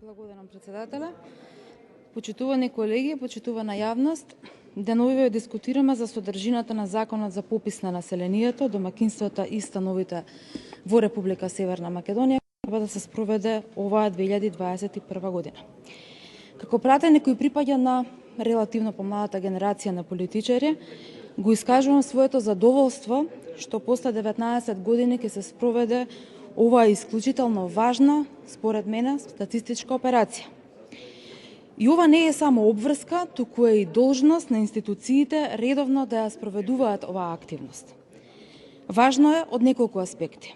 Благодарам, председателе. Почитувани колеги, почитувана јавност, деновиве дискутираме за содржината на Законот за попис на населението, домаќинствата и становите во Република Северна Македонија, треба да се спроведе оваа 2021 година. Како пратеник кој припаѓа на релативно помладата генерација на политичари, го искажувам своето задоволство што после 19 години ќе се спроведе оваа исклучително важна, според мене, статистичка операција. И ова не е само обврска, туку е и должност на институциите редовно да ја спроведуваат оваа активност. Важно е од неколку аспекти.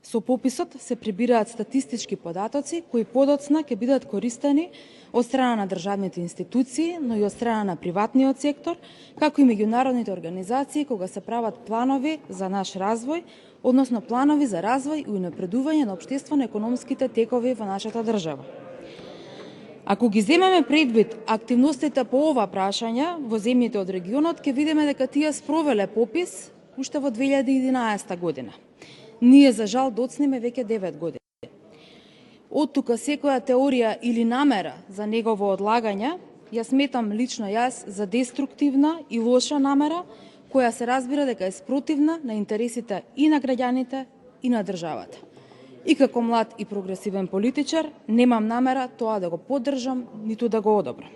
Со пописот се прибираат статистички податоци кои подоцна ќе бидат користени од страна на државните институции, но и од страна на приватниот сектор, како и меѓународните организации кога се прават планови за наш развој, односно планови за развој и унапредување на општествено-економските текови во нашата држава. Ако ги земеме предвид активностите по ова прашање во земјите од регионот, ќе видиме дека тие спровеле попис уште во 2011 година. Ние, за жал, доцниме веќе 9 години. Од тука секоја теорија или намера за негово одлагање, ја сметам лично јас за деструктивна и лоша намера, која се разбира дека е спротивна на интересите и на граѓаните и на државата. И како млад и прогресивен политичар, немам намера тоа да го поддржам, ниту да го одобрам.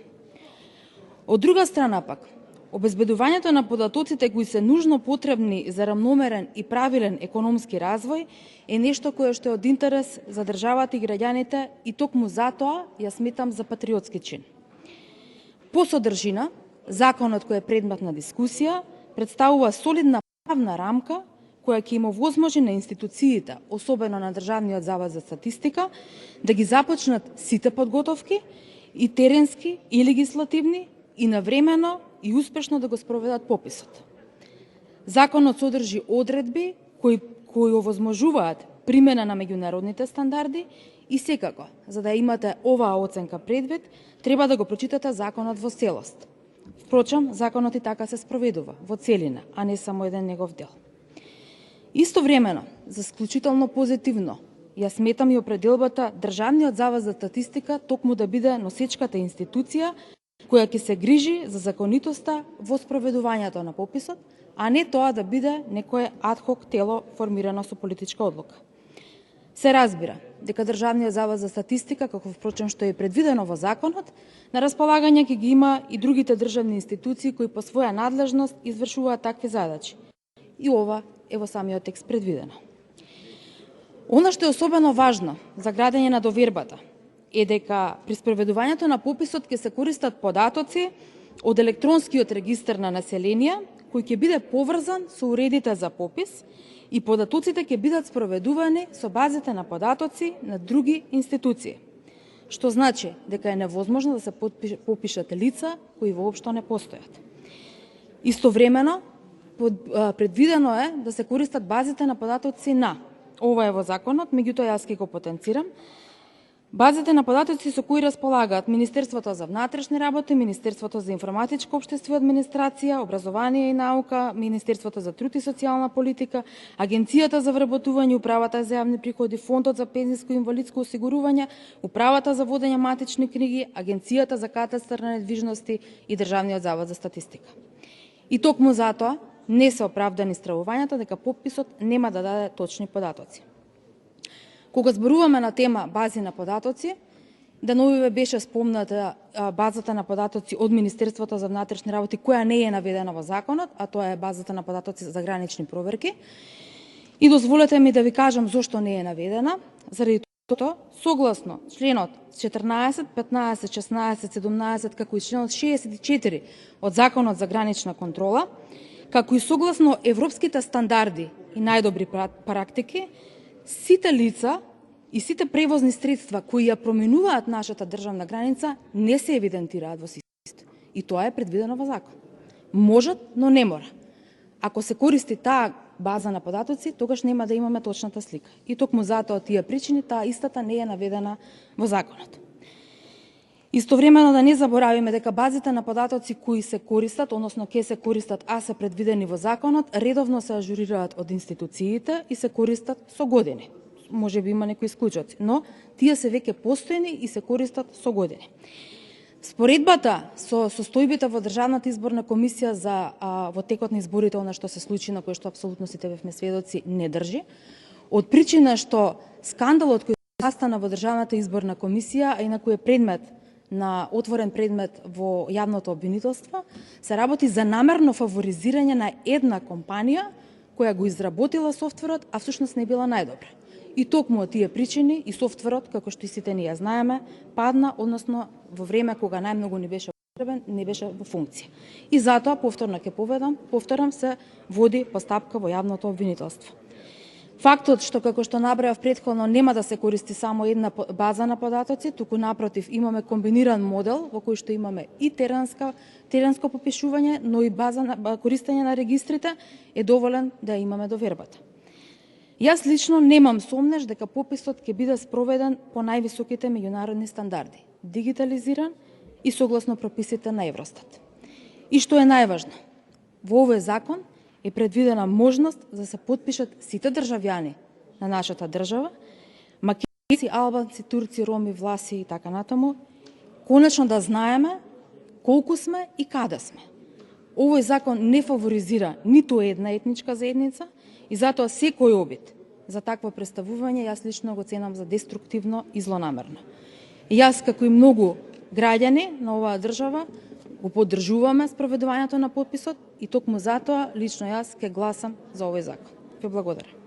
Од друга страна пак, обезбедувањето на податоците кои се нужно потребни за рамномерен и правилен економски развој е нешто кое што е од интерес за државата и граѓаните и токму затоа ја сметам за патриотски чин. По содржина, законот кој е предмет на дискусија представува солидна правна рамка која ќе им овозможи на институциите, особено на Државниот завод за статистика, да ги започнат сите подготовки и теренски и легислативни и навремено и успешно да го спроведат пописот. Законот содржи одредби кои овозможуваат примена на меѓународните стандарди и секако, за да имате оваа оценка предвид, треба да го прочитате законот во целост. Впрочем, законот и така се спроведува во целина, а не само еден негов дел. Истовремено, за исклучително позитивно, ја сметам и определбата Државниот завод за статистика токму да биде носечката институција која ќе се грижи за законитоста во спроведувањето на пописот, а не тоа да биде некое адхок тело формирано со политичка одлука. Се разбира дека Државниот завод за статистика, како впрочем што е предвидено во законот, на располагање ќе ги има и другите државни институции кои по своја надлежност извршуваат такви задачи. И ова е во самиот текст предвидено. Она што е особено важно за градење на довербата е дека при спроведувањето на пописот ќе се користат податоци од електронскиот регистар на население, кој ќе биде поврзан со уредите за попис и податоците ќе бидат спроведувани со базите на податоци на други институции, што значи дека е невозможно да се попишат лица кои воопшто не постојат. Истовремено, предвидено е да се користат базите на податоци на, ова е во законот, меѓутоа јас ќе го потенцирам, базите на податоци со кои располагаат Министерството за внатрешни работи, Министерството за информатичко општество и администрација, образование и наука, Министерството за труд и социјална политика, Агенцијата за вработување, Управата за јавни приходи, Фондот за пензиско и инвалидско осигурување, Управата за водење матични книги, Агенцијата за катастар на недвижности и Државниот завод за статистика. И токму затоа не се оправдани стравувањата дека пописот нема да даде точни податоци. Кога зборуваме на тема бази на податоци, деновиве беше спомната базата на податоци од Министерството за внатрешни работи, која не е наведена во законот, а тоа е базата на податоци за гранични проверки. И дозволете ми да ви кажам зошто не е наведена. Заради тоа, согласно членот 14, 15, 16, 17, како и членот 64 од Законот за гранична контрола, како и согласно европските стандарди и најдобри практики, сите лица и сите превозни средства кои ја проминуваат нашата државна граница не се евидентираат во системот. И тоа е предвидено во закон. Можат, но не мора. Ако се користи таа база на податоци, тогаш нема да имаме точната слика. И токму затоа тие причини, таа истата не е наведена во законот. Истовремено да не заборавиме дека базите на податоци кои се користат, односно ќе се користат, а се предвидени во законот, редовно се ажурираат од институциите и се користат со години. можеби има некои исклучоци, но тие се веќе постојни и се користат со години. Споредбата со состојбите во Државната изборна комисија за во текот на изборите, она што се случи, на кој што апсолутно сите бевме сведоци, не држи. Од причина што скандалот кој настана во Државната изборна комисија, а инаку е предмет на отворен предмет во јавното обвинителство, се работи за намерно фаворизирање на една компанија која го изработила софтверот, а всушност не била најдобра. И токму од тие причини и софтверот, како што и сите ние знаеме, падна, односно во време кога најмногу не беше потребен, не беше во функција. И затоа повторно ќе повторам, се води постапка во јавното обвинителство. Фактот што, како што набројав претходно, нема да се користи само една база на податоци, туку напротив имаме комбиниран модел во кој што имаме и теренско попишување, но и користење на регистрите, е доволен да имаме довербата. Јас лично немам сомнеш дека пописот ќе биде спроведен по највисоките меѓународни стандарди, дигитализиран и согласно прописите на Евростат. И што е најважно, во овој закон е предвидена можност да се потпишат сите државјани на нашата држава, македонци, албанци, турци, роми, власи и така натаму, конечно да знаеме колку сме и каде сме. Овој закон не фаворизира ниту една етничка заедница и затоа секој обид за такво представување јас лично го ценам за деструктивно и злонамерно. И јас, како и многу граѓани на оваа држава, го поддржуваме спроведувањето на потписот и токму затоа лично јас ќе гласам за овој закон. Ве благодарам.